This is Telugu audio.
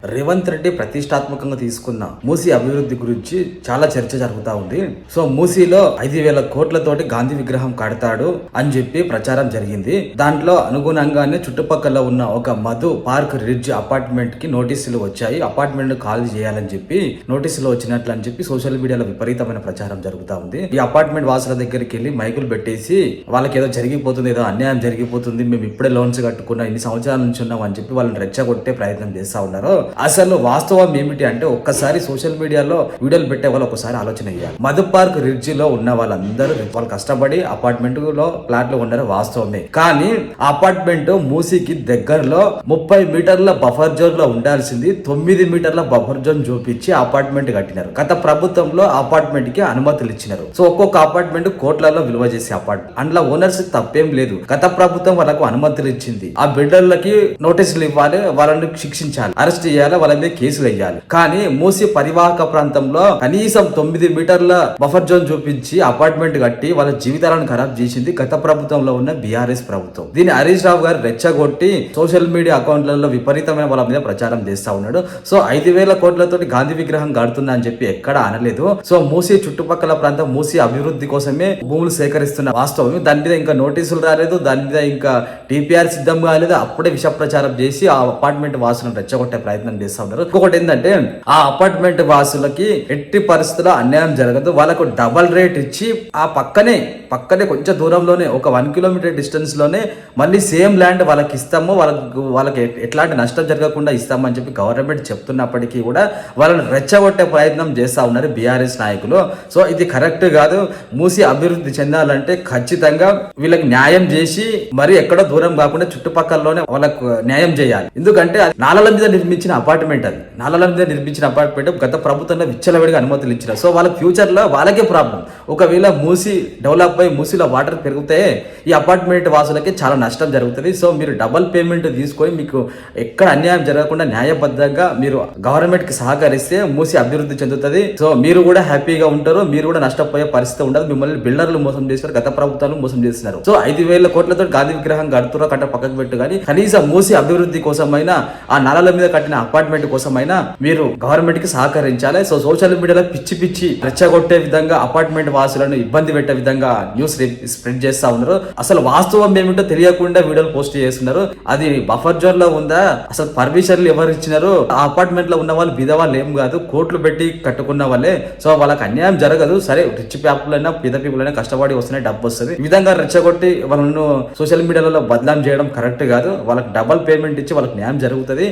రేవంత్ రెడ్డి ప్రతిష్టాత్మకంగా తీసుకున్న మూసీ అభివృద్ధి గురించి చాలా చర్చ జరుగుతా ఉంది. సో మూసీలో 5,000 కోట్లతోటి గాంధీ విగ్రహం కడతాడు అని చెప్పి ప్రచారం జరిగింది. దాంట్లో అనుగుణంగానే చుట్టుపక్కల ఉన్న ఒక మధు పార్క్ రిడ్జ్ అపార్ట్మెంట్ కి నోటీసులు వచ్చాయి. అపార్ట్మెంట్ ఖాళీ చేయాలని చెప్పి నోటీసులు వచ్చినట్లు అని చెప్పి సోషల్ మీడియాలో విపరీతమైన ప్రచారం జరుగుతా ఉంది. ఈ అపార్ట్మెంట్ వాసుల దగ్గరికి వెళ్ళి మైకులు పెట్టేసి వాళ్ళకి ఏదో జరిగిపోతుంది, ఏదో అన్యాయం జరిగిపోతుంది, మేము ఇప్పుడే లోన్స్ కట్టుకున్నా, ఇన్ని సంవత్సరాల నుంచి ఉన్నాం అని చెప్పి వాళ్ళని రెచ్చగొట్టే ప్రయత్నం చేస్తా ఉన్నారు. అసలు వాస్తవం ఏమిటి అంటే ఒక్కసారి సోషల్ మీడియాలో వీడియోలు పెట్టే వాళ్ళు ఒకసారి ఆలోచన చేయాలి. మధు పార్క్ రిడ్జ్ లో ఉన్న వాళ్ళందరూ వాళ్ళు కష్టపడి అపార్ట్మెంట్ లో ఫ్లాట్ లో ఉన్నారు, వాస్తవమే. కానీ అపార్ట్మెంట్ మూసీకి దగ్గరలో 30 మీటర్ల బఫర్ జోన్ లో ఉండాల్సింది 9 మీటర్ల బఫర్ జోన్ చూపించి అపార్ట్మెంట్ కట్టినారు. గత ప్రభుత్వంలో అపార్ట్మెంట్ కి అనుమతులు ఇచ్చినారు. సో ఒక్కొక్క అపార్ట్మెంట్ కోట్లలో విలువ చేసే అపార్ట్మెంట్, అందులో ఓనర్స్ తప్పేం లేదు. గత ప్రభుత్వం వాళ్ళకు అనుమతులు ఇచ్చింది. ఆ బిల్డర్లకి నోటీసులు ఇవ్వాలి, వాళ్ళని శిక్షించాలి, అరెస్ట్ చేయాలి, వాళ్ళ మీద కేసులు వేయాలి. కానీ మూసీ పరివాహక ప్రాంతంలో కనీసం 9 మీటర్ల బఫర్ జోన్ చూపించి అపార్ట్మెంట్ కట్టి వాళ్ళ జీవితాలను ఖరాబ్ చేసింది గత ప్రభుత్వంలో ఉన్న బీఆర్ఎస్ ప్రభుత్వం. దీన్ని హరీష్ రావు గారు రెచ్చగొట్టి సోషల్ మీడియా అకౌంట్లలో విపరీతమైన వాళ్ళ మీద ప్రచారం చేస్తా ఉన్నాడు. సో 5,000 కోట్లతోటి గాంధీ విగ్రహం కడుతున్నా అని చెప్పి ఎక్కడ అనలేదు. సో మూసీ చుట్టుపక్కల ప్రాంతం మూసీ అభివృద్ధి కోసమే భూములు సేకరిస్తున్న వాస్తవం. దాని మీద ఇంకా నోటీసులు రాలేదు, దాని మీద ఇంకా టీపీఆర్ సిద్ధం కాలేదు. అప్పుడే విష ప్రచారం చేసి ఆ అపార్ట్మెంట్ వాసులను రెచ్చగొట్టే ప్రయత్నం చేస్తా ఉన్నారు. ఇంకొకటి ఏంటంటే ఆ అపార్ట్మెంట్ వాసులకి ఎట్టి పరిస్థితుల్లో అన్యాయం జరగదు. వాళ్ళకు డబల్ రేట్ ఇచ్చి ఆ పక్కనే కొంచెం దూరంలోనే ఒక 1 కిలోమీటర్ డిస్టెన్స్ లోనే మళ్ళీ సేమ్ ల్యాండ్ వాళ్ళకి ఇస్తాము, వాళ్ళకి ఎట్లాంటి నష్టం జరగకుండా ఇస్తాము అని చెప్పి గవర్నమెంట్ చెప్తున్నప్పటికీ కూడా వాళ్ళని రెచ్చగొట్టే ప్రయత్నం చేస్తా ఉన్నారు బీఆర్ఎస్ నాయకులు. సో ఇది కరెక్ట్ కాదు. మూసీ అభివృద్ధి చెందాలంటే ఖచ్చితంగా వీళ్ళకి న్యాయం చేసి మరి ఎక్కడో దూరం కాకుండా చుట్టుపక్కలలోనే వాళ్ళకు న్యాయం చేయాలి. ఎందుకంటే నాలల మీద నిర్మించిన అపార్ట్మెంట్, అది నాలల మీద నిర్మించిన అపార్ట్మెంట్ గత ప్రభుత్వంలో విచ్చలవిడిగా అనుమతులు ఇచ్చారు. సో వాళ్ళ ఫ్యూచర్ లో వాళ్ళకే ప్రాబ్లం. ఒకవేళ మూసీ డెవలప్ అయి మూసీలో వాటర్ పెరిగితే ఈ అపార్ట్మెంట్ వాసులకి చాలా నష్టం జరుగుతుంది. సో మీరు డబల్ పేమెంట్ తీసుకొని మీకు ఎక్కడ అన్యాయం జరగకుండా న్యాయబద్ధంగా మీరు గవర్నమెంట్ కి సహకరిస్తే మూసీ అభివృద్ధి చెందుతుంది. సో మీరు కూడా హ్యాపీగా ఉంటారు, మీరు కూడా నష్టపోయే పరిస్థితి ఉండదు. మిమ్మల్ని బిల్డర్లు మోసం చేస్తారు, గత ప్రభుత్వాలు మోసం చేస్తున్నారు. సో 5,000 కోట్లతో గాంధీ విగ్రహం కడుతురా కట్ట పక్కకు పెట్టు, కానీ కనీసం మూసీ అభివృద్ధి కోసమైనా ఆ నలల మీద కట్టిన అపార్ట్మెంట్ కోసమైనా మీరు గవర్నమెంట్ కి సహకరించాలి. సో సోషల్ మీడియాలో పిచ్చి రెచ్చగొట్టే విధంగా అపార్ట్మెంట్ వాసులను ఇబ్బంది పెట్టే విధంగా న్యూస్ స్ప్రెడ్ చేస్తా ఉన్నారు. అసలు వాస్తవం ఏమిటో తెలియకుండా వీడియోలు పోస్ట్ చేస్తున్నారు. అది బఫర్ జోన్ లో ఉందా, అసలు పర్మిషన్లు ఎవరు ఇచ్చినారు? ఆ అపార్ట్మెంట్ లో ఉన్న వాళ్ళు బిధవాళ్ళు ఏం కాదు, కోట్లు పెట్టి కట్టుకున్న వాళ్ళే. సో వాళ్ళకి అన్యాయం జరగదు. సరే రిచ్ పీపుల్ అయినా పేద పీపుల్ అయినా కష్టపడి వస్తున్నాయి, డబ్బు వస్తుంది. ఈ విధంగా రెచ్చగొట్టి వాళ్ళను సోషల్ మీడియాలో బదనాం చేయడం కరెక్ట్ కాదు. వాళ్ళకి డబల్ పేమెంట్ ఇచ్చి వాళ్ళకి న్యాయం జరుగుతుంది.